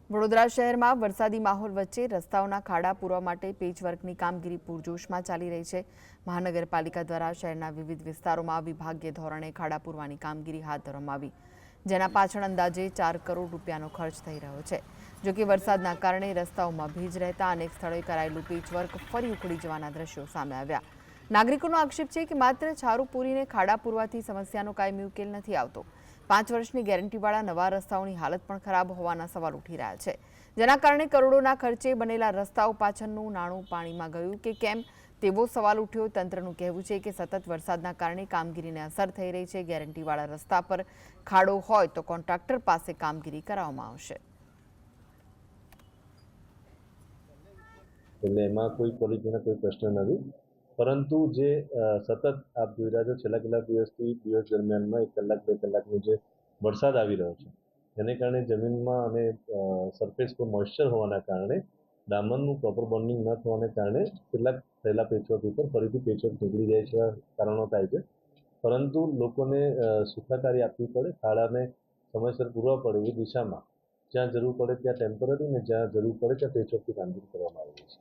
વડોદરા શહેરમાં વરસાદી માહોલ વચ્ચે રસ્તાઓના ખાડા પૂરવા માટે પેચવર્કની કામગીરી પૂરજોશમાં ચાલી રહી છે। મહાનગરપાલિકા દ્વારા શહેરના વિવિધ વિસ્તારોમાં વિભાગીય ધોરણે ખાડા પૂરવાની કામગીરી હાથ ધરવામાં આવી, જેના પાછળ અંદાજે 4 કરોડ રૂપિયાનો ખર્ચ થઈ રહ્યો છે। જો કે વરસાદના કારણે રસ્તાઓમાં ભીજ રહેતા અનેક સ્થળોએ કરાયેલું પેચવર્ક ફરી ઉખડી જવાના દ્રશ્યો સામે આવ્યા। નાગરિકોનો આક્ષેપ છે કે માત્ર છારું પૂરીને ખાડા પૂરવાથી સમસ્યાનો કાયમી ઉકેલ નથી આવતો। 5 વર્ષની ગેરંટીવાળા નવા રસ્તાઓની હાલત પણ ખરાબ હોવાના સવાલ ઉઠી રહ્યા છે, જેના કારણે કરોડોના ખર્ચે બનેલા રસ્તાઓ પાછળનું નાણું પાણીમાં ગયું કે કેમ તેવો સવાલ ઉઠ્યો। તંત્રનું કહેવું છે કે સતત વરસાદના કારણે કામગીરીને અસર થઈ રહી છે। ગેરંટીવાળા રસ્તા પર ખાડો હોય તો કોન્ટ્રાક્ટર પાસે કામગીરી કરાવવામાં આવશે। એટલે એમાં કોઈ ક્વોલિટીના કોઈ પ્રશ્ન નથી, પરંતુ જે સતત આપ જોઈ રહ્યા છો છેલ્લા કેટલાક દિવસથી દિવસ દરમિયાનમાં 1 કલાક 2 કલાકનો જે વરસાદ આવી રહ્યો છે, જેને કારણે જમીનમાં અને સરફેસ પર મોઇશ્ચર હોવાના કારણે ડામરનું પ્રોપર બોન્ડિંગ ન થવાને કારણે કેટલાક થયેલા પેચવર્ક ઉપર ફરીથી પેચવર્ક નીકળી જાય છે, કારણો થાય છે। પરંતુ લોકોને સુખાકારી આપવી પડે, ખાડાને સમયસર પૂરવા પડે એ દિશામાં જ્યાં જરૂર પડે ત્યાં ટેમ્પરરી અને જ્યાં જરૂર પડે ત્યાં પેચવર્કની કામગીરી કરવામાં આવી છે।